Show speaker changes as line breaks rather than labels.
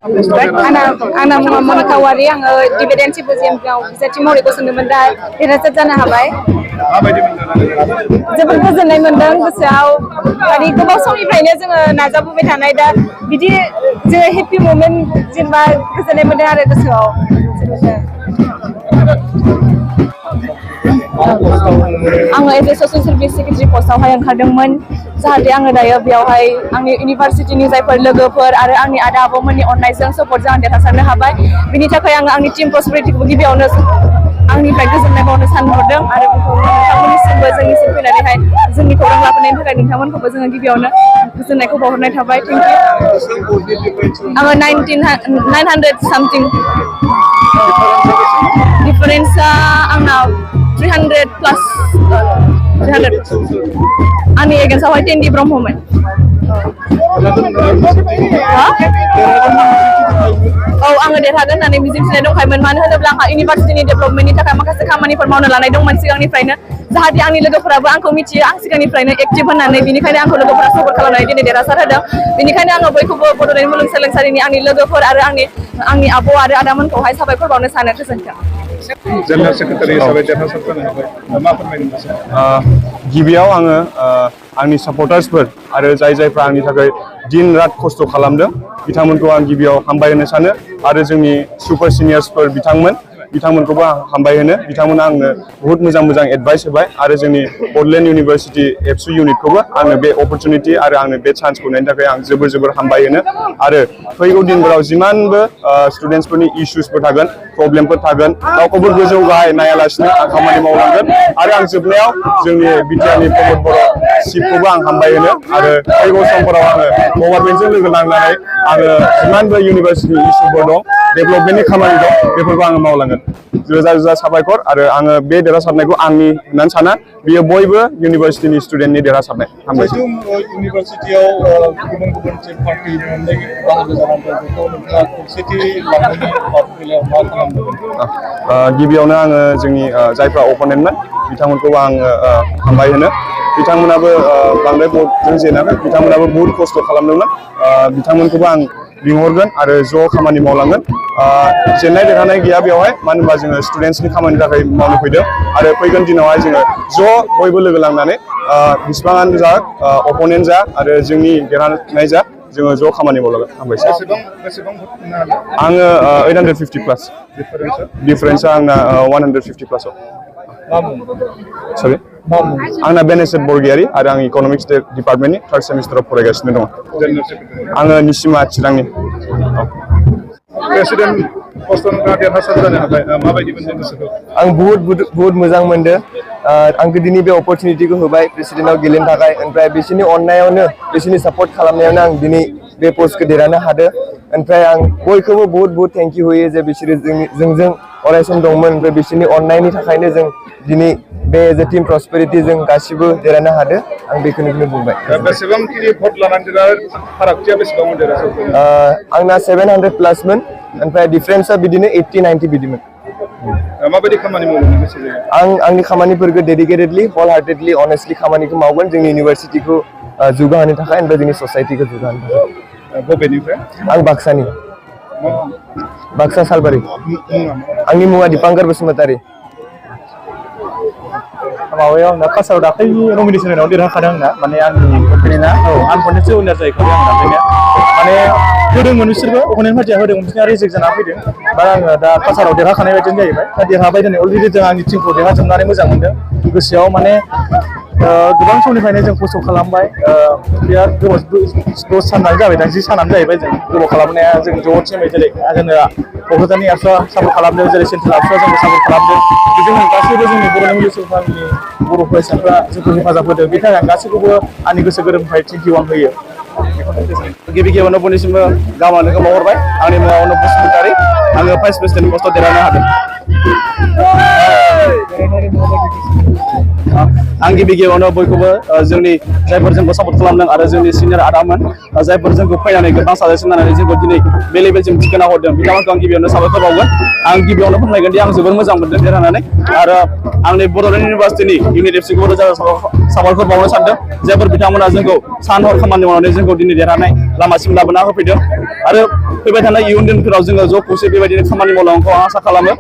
Anak Monica Wari yang dividensi buzin kau bisa cimo itu sendiri dah dirasa jana habai. Jepun goजोननाय मोनदों गोसोआव माने गोबाव समनिफ्रायनो जोङो नाजाबोबाय थानाय दा बिदि जोङो हेपि मोमेन्ट जेनेबा गोजोननाय मोनदों आरो गोसोआव आङो as a social service secretary पस्टआवहाय ओंखारदोंमोन जाहाथे आङो दायो बेयावहाय आंनि इउनिभारसिटिनि जायफोर लोगोफोर आरो आंनि आदा आब'मोननि अननायजों सापर्टजों आं देरहासारनो हाबाय बिनि थाखाय आङो आंनि टीम प्रस्पेरिटिखौ गिबियावनो आंनिफ्राय गोजोननाय बावनो सानहरदों आरो नोंथांमोननिसिमबो जोंनिसिम फैनानैहाय जोंनि खौरां लाबोनायनि थाखाय नोंथांमोनखौबो जोङो गिबियावनो गोजोननायखौ बावहरनाय थाबाय थेंक इउ आङो 900 सामथिं डिफारेन्सआ आंनाव 300 प्लस 300 आंनि एगेन्स्टआवहाय टेन्डि ब्रह्ममोन औ आङो देरहागोन होननानै मिजिंथिनाय दंखायोमोन मानो होनोब्ला आंहा इउनिभारसिटिनि डेभेलपमेन्टनि थाखाय माखासे खामानिफोर मावनो लानाय दंमोन सिगांनिफ्रायनो जाहाथे आंनि लोगोफोराबो आंखौ मिथियो आं सिगांनिफ्रायनो एक्टिभ होननानै बिनिखायनो आंखौ लोगोफोरा सापर्ट खालामनानै दिनै देरहासार होदों बेनिखायनो आङो बयखौबो बड'लेण्ड मुलुगसोलोंसालिनि आंनि लोगोफोर आरो आंनि आब' आरो आदामोनखौहाय साबायखर बावनो सानो गोजोन्थों
जेनेरेल सेक्रेटारि हिसाबै देरहासार जानो हाबाय मा फोरमायनो गोसो
गिबियाव आङो आंनि सापर्टार्सफोर आरो जायफ्रा आंनि थाखाय दिन रात खस्थ' खालामदों बिथांमोनखौ आं गिबियाव हामबाय होनो सानो आरो जोंनि सुपार सिनियर्सफोर बिथांमोनखौबो आं हामबाय होनो बिथांमोना आंनो बहुत मोजां एडभाइस होबाय आरो जोंनि बड'लेण्ड इउनिभारसिटि एबसु इउनिटखौबो आंनो बे अपरचुनिटि आरो आंनो बे चान्सखौ होनायनि थाखाय आं जोबोर हामबाय होनो आरो फैगौ दिनफोराव जिमानबो स्टुडेन्टसफोरनि इश्युसफोर थागोन प्रब्लेमफोर थागोन रावखौबो गोजौ गाहाय नायालासिनो आं खामानि मावलांगोन आरो आं जोबनायाव जोंनि बिटिआरनि प्रमद बर' चिफखौबो आं हामबाय होनो आरो फैगौ समफोराव आङो गभर्नमेन्टजों लोगो नांनानै आङो जिमानबो इउनिभारसिटिनि इश्युफोर दं डेभेलपमेन्टनि खामानि दं बेफोरखौ आङो मावलांगोन रोजा साबायखर आरो आङो बे देरहासारनायखौ आंनि होननानै साना बियो बयबो इउनिभारसिटिनि स्टुडेन्टनि देरहासारनाय हामबायसै
इउनिभारसिटियाव गुबुन पार्टिनि अनगायै बाहागो जानांगौ बेखौ नोंथाङा खौसेथि लानायनि बेलायाव मा खालामदों
गिबियावनो आङो जोंनि जायफ्रा अपोनेन्टमोन बिथांमोनखौबो आङो हामबाय होनो बिथांमोनाबो बांद्राय भटजों जेनाखै बिथांमोनाबो बहुत खस्थ' खालामदोंमोन बिथांमोनखौबो आं लिंहरगोन आरो ज' खामानि मावलांगोन जेननाय देरहानाय गैया बेवहाय मानो होनबा जोङो स्टुडेन्टसनि खामानिनि थाखाय मावनो फैदों आरो फैगोन दिनावहाय जोङो ज' बयबो लोगो लांनानै बिसिबाङानो जा अपोनेन्ट जा आरो जोंनि देरहानाय जा जोङो ज' खामानि मावलांगोन हामबायसै आङो 850 प्लास डिफारेन्सआ आंना 150 प्लासआव सरि आंना बेनेसेट बरगयारि आरो आं इक'नमिक्स डिपार्टमेन्टनि थार्ड सेमिस्टाराव फरायगासिनो दङ आङो निसिमा चिरांनि
प्रेसिडेन्ट पस्टआव नोंथाङा देरहासार जानो हाबाय माबायदि मोनदों गोसोखौ
आं बहुत मोजां मोनदों आंखौ दिनै बे अपरचुनिटिखौ होबाय प्रेसिडेन्टआव गेलेनो थाखाय ओमफ्राय बिसोरनि अननायावनो बिसोरनि सापर्ट खालामनायावनो आं दिनै बे पस्टखौ देरहानो हादों ओमफ्राय आं बयखौबो बहुत थेंक इउ होयो जे बिसोरो जोंजों अरायसम दंमोन ओमफ्राय बिसोरनि अननायनि थाखायनो जों दिनै बे एज ए टीम प्रस्पेरिटी जों गासिबो देरहानो हादों आं बेखौनो बुंबाय
बेसेबांखिनि भट लानानै फारागथिया बेसेबां देरहासार
आंना 700 प्लासमोन ओमफ्राय डिफारेन्सआ बिदिनो 80-90 बिदिमोन
माबायदि खामानि मावनो गोसो जायो
आं आंनि खामानिफोरखौ डेडिकेटेडलि हल हार्टेडलि अनेस्टलि खामानिखौ मावगोन जोंनि इउनिभारसिटिखौ जौगाहोनो थाखाय ओमफ्राय जोंनि ससाइटिखौ जौगाहोनो थाखाय
बबेनिफ्राय
आं बाक्सानि बाक्सा सालबारि आंनि मुङा दिपांकर बसुमतारी
माबायाव आंना फार्स्टआव दाख्लैनि नमिनेसन होनायाव देरहाखादों आंना माने आंनि अपेनियना आं खनसेसो उइनार जाहैखादों आं दाख्लैनो माने होदोंमोन बिसोरबो अपेनियन्ट पार्टिया होदोंमोन बिसोरना रिजेक्ट जाना फैदों बा आङो दा फार्स्टआव देरहाखानाय बायदिनो जाहैबाय दा देरहाबाय दिनै अलरेडि जों आंनि टिमखौ देरहाजोबनानै मोजां मोनदों गोसोआव माने गोबां समनिफ्रायनो जों खस्थ' खालामबाय बिराद गोबाव सानानो जाबाय दा 10 सानानो जाहैबाय जों गोबाव खालामनाया जों ज' टिमै जेरै जोंनो क'क्राझारनि आबसुआ सापर्ट खालामदों जेरै सेन्ट्रेल आबसुआ जोंखौ सापर्ट खालामदों जों गासैबो जोंनि बड'लेण्ड मुलुगसोलोंसालिनि बर' फरायसाफ्रा जोंखौ हेफाजाब होदों बेनि थाखाय आं गासैखौबो आंनि गोसो गोरबोनिफ्राय थेंक इउ आं होयो गिबियावनो बयनिसिमबो गाहाम हामलायनायखौ बावहरबाय आंनि मुङा अनुप बसुमतारी आङो भाइस प्रेसिडेन्ट पस्टआव देरहानो हादों आं गिबियावनो बयखौबो जोंनि जायफोर जोंखौ सापर्ट खालामदों आरो जोंनि सिनियर आदामोन जायफोर जोंखौ फैनानै गोबां साजेसन होनानै जोंखौ दिनै बे लेभेलसिम थिखोना हरदों बिथांमोनखौ आं गिबियावनो साबायखर बावगोन आं गिबियावनो फोरमायगोन दि आं जोबोर मोजां मोनदों देरहानानै आरो आंनि बड'लेण्ड इउनिभारसिटिनि इउनिट एफसिखौ रोजा साबायखर बावनो सानदों जायफोर बिथांमोना जोंखौ सान हर खामानि मावनानै जोंखौ दिनै देरहानाय लामासिम लाबोना होफैदों आरो फैबाय थानाय इयुन दिनफोराव जोङो ज' खौसे बेबायदिनो खामानि मावलांनायखौ आं आसा खालामो